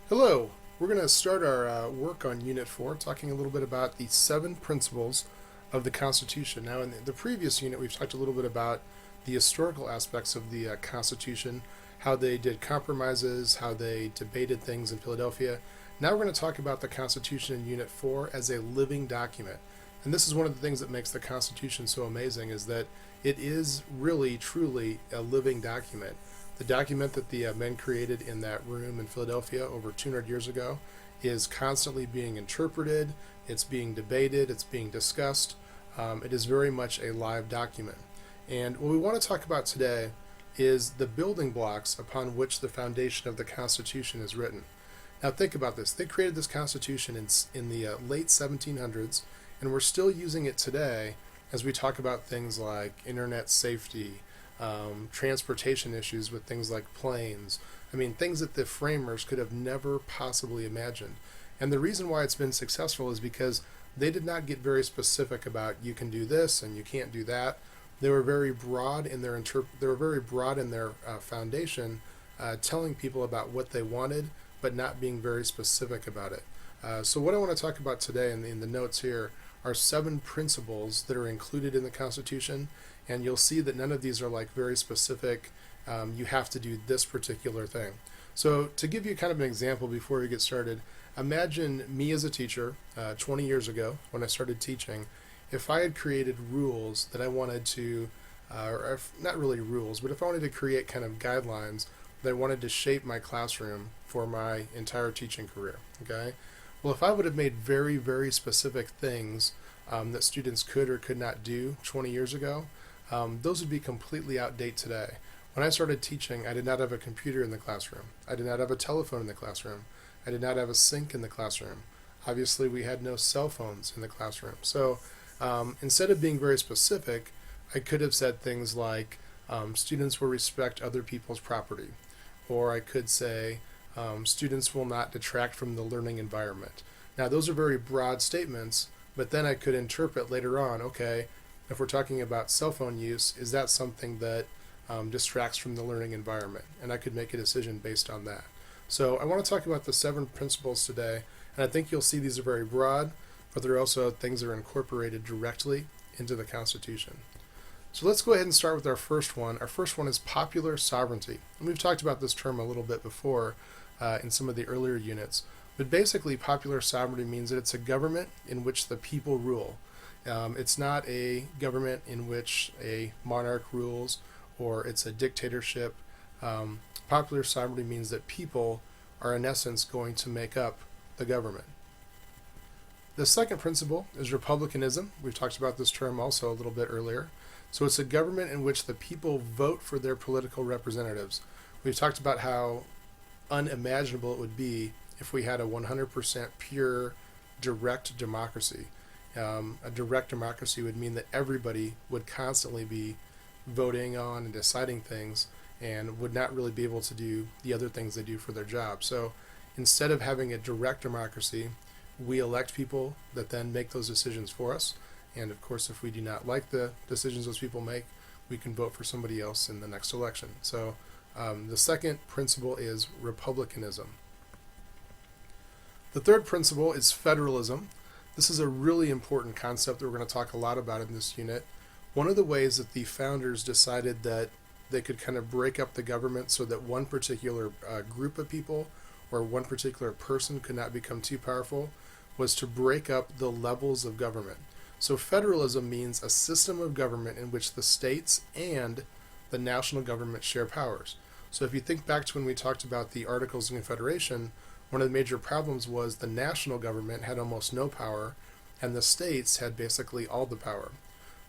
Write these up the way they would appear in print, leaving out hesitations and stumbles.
Hello, we're going to start our work on Unit 4, talking a little bit about the 7 principles of the Constitution. Now, in the previous unit, we've talked a little bit about the historical aspects of the Constitution, how they did compromises, how they debated things in Philadelphia. Now we're going to talk about the Constitution in Unit 4 as a living document. And this is one of the things that makes the Constitution so amazing, is that it is really, truly a living document. The document that the men created in that room in Philadelphia over 200 years ago is constantly being interpreted, it's being debated, it's being discussed. It is very much a live document. And what we want to talk about today is the building blocks upon which the foundation of the Constitution is written. Now think about this. They created this Constitution in the late 1700s, and we're still using it today as we talk about things like internet safety, transportation issues with things like planes. I mean, things that the framers could have never possibly imagined. And the reason why it's been successful is because they did not get very specific about you can do this and you can't do that. They were very broad in their foundation, telling people about what they wanted, but not being very specific about it. So what I want to talk about today in the notes here are 7 principles that are included in the Constitution, and you'll see that none of these are like very specific. You have to do this particular thing. So to give you kind of an example before we get started, imagine me as a teacher 20 years ago when I started teaching. If I had created rules that I wanted to, not really rules, but if I wanted to create kind of guidelines that I wanted to shape my classroom for my entire teaching career, okay? Well, if I would have made very, very specific things that students could or could not do 20 years ago, those would be completely outdated today. When I started teaching, I did not have a computer in the classroom. I did not have a telephone in the classroom. I did not have a sink in the classroom. Obviously, we had no cell phones in the classroom. So instead of being very specific, I could have said things like students will respect other people's property. Or I could say students will not detract from the learning environment. Now, those are very broad statements, but then I could interpret later on, okay, if we're talking about cell phone use, is that something that distracts from the learning environment? And I could make a decision based on that. So I want to talk about the 7 principles today, and I think you'll see these are very broad, but they're also things that are incorporated directly into the Constitution. So let's go ahead and start with our first one. Our first one is popular sovereignty. And we've talked about this term a little bit before in some of the earlier units. But basically, popular sovereignty means that it's a government in which the people rule. It's not a government in which a monarch rules or it's a dictatorship. Popular sovereignty means that people are in essence going to make up the government. The second principle is republicanism. We've talked about this term also a little bit earlier. So it's a government in which the people vote for their political representatives. We've talked about how unimaginable it would be if we had a 100% pure, direct democracy. A direct democracy would mean that everybody would constantly be voting on and deciding things and would not really be able to do the other things they do for their job. So instead of having a direct democracy, we elect people that then make those decisions for us. And of course, if we do not like the decisions those people make, we can vote for somebody else in the next election. So the second principle is republicanism. The third principle is federalism. This is a really important concept that we're going to talk a lot about in this unit. One of the ways that the founders decided that they could kind of break up the government so that one particular group of people or one particular person could not become too powerful was to break up the levels of government. So federalism means a system of government in which the states and the national government share powers. So if you think back to when we talked about the Articles of Confederation, one of the major problems was the national government had almost no power and the states had basically all the power.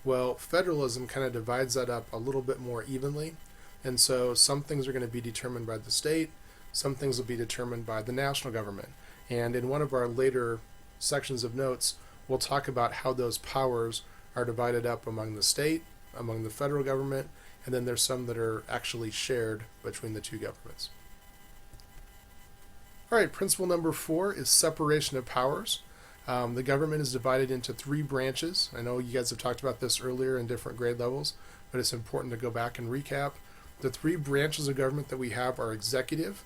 Well, federalism kind of divides that up a little bit more evenly, and so some things are going to be determined by the state, some things will be determined by the national government. And in one of our later sections of notes, we'll talk about how those powers are divided up among the state, among the federal government, and then there's some that are actually shared between the two governments. All right, principle number 4 is separation of powers. The government is divided into 3 branches. I know you guys have talked about this earlier in different grade levels, but it's important to go back and recap. The 3 branches of government that we have are executive,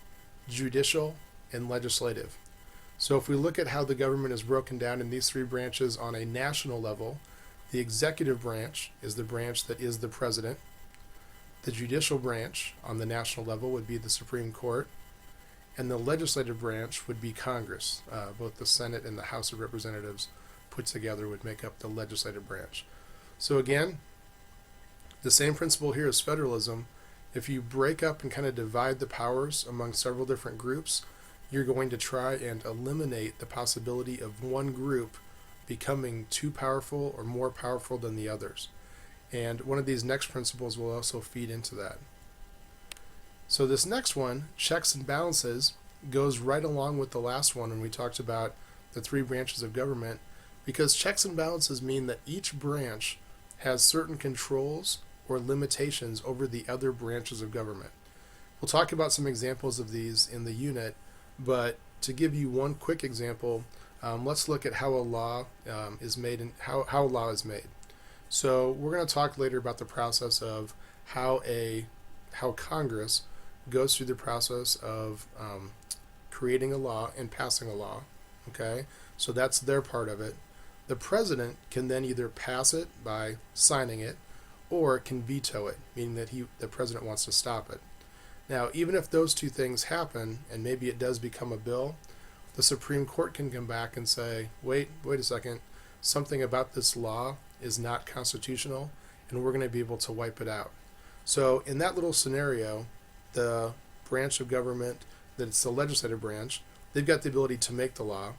judicial, and legislative. So if we look at how the government is broken down in these three branches on a national level, the executive branch is the branch that is the president. The judicial branch on the national level would be the Supreme Court, and the legislative branch would be Congress. Both the Senate and the House of Representatives put together would make up the legislative branch. So again, the same principle here as federalism. If you break up and kind of divide the powers among several different groups, you're going to try and eliminate the possibility of one group becoming too powerful or more powerful than the others. And one of these next principles will also feed into that. So this next one, checks and balances, goes right along with the last one when we talked about the three branches of government, because checks and balances mean that each branch has certain controls or limitations over the other branches of government. We'll talk about some examples of these in the unit, but to give you one quick example, let's look at how a law is made and how a law is made. So we're going to talk later about the process of how Congress goes through the process of creating a law and passing a law. Okay, so that's their part of it. The president can then either pass it by signing it, or can veto it, meaning that the president wants to stop it. Now, even if those two things happen, and maybe it does become a bill, the Supreme Court can come back and say, wait a second, something about this law is not constitutional, and we're going to be able to wipe it out. So in that little scenario, the branch of government, that it's the legislative branch, they've got the ability to make the law.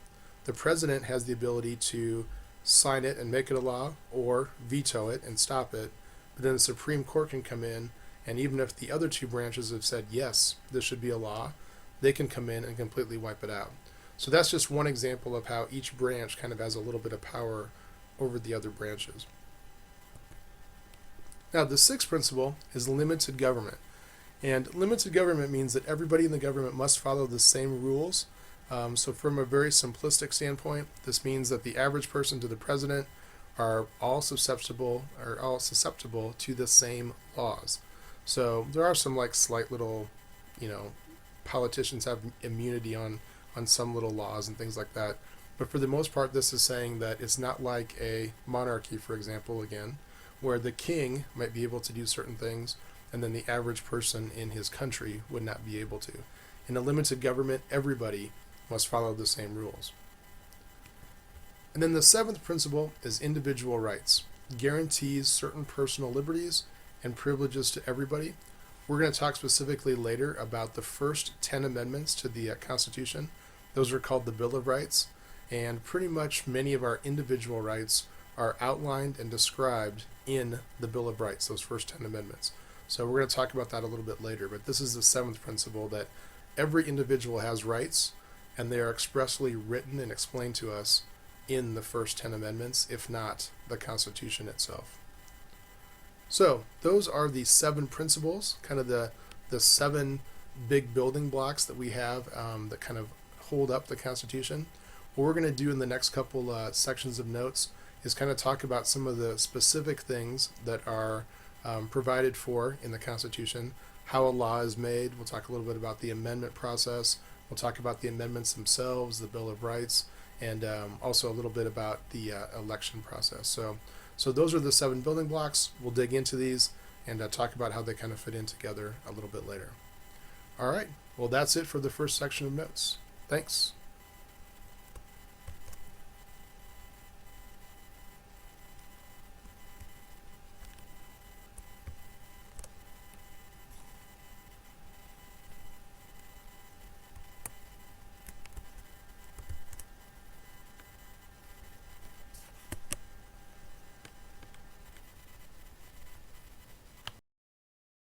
The president has the ability to sign it and make it a law, or veto it and stop it. But then the Supreme Court can come in, and even if the other two branches have said, yes, this should be a law, they can come in and completely wipe it out. So that's just one example of how each branch kind of has a little bit of power over the other branches. Now, the sixth principle is limited government. And limited government means that everybody in the government must follow the same rules. So from a very simplistic standpoint, this means that the average person to the president are all susceptible to the same laws. So there are some like slight little, politicians have immunity on some little laws and things like that. But for the most part, this is saying that it's not like a monarchy, for example, again, where the king might be able to do certain things, and then the average person in his country would not be able to. In a limited government, everybody must follow the same rules. And then the seventh principle is individual rights. Guarantees certain personal liberties and privileges to everybody. We're going to talk specifically later about the first 10 amendments to the Constitution. Those are called the Bill of Rights, and pretty much many of our individual rights are outlined and described in the Bill of Rights, those first 10 amendments. So we're going to talk about that a little bit later, but this is the seventh principle, that every individual has rights, and they are expressly written and explained to us in the first 10 amendments, if not the Constitution itself. So those are the seven principles, kind of the seven big building blocks that we have that kind of hold up the Constitution. What we're going to do in the next couple sections of notes is kind of talk about some of the specific things that are provided for in the Constitution, how a law is made. We'll talk a little bit about the amendment process. We'll talk about the amendments themselves, the Bill of Rights, and also a little bit about the election process. So those are the seven building blocks. We'll dig into these and talk about how they kind of fit in together a little bit later. All right, well, that's it for the first section of notes. Thanks.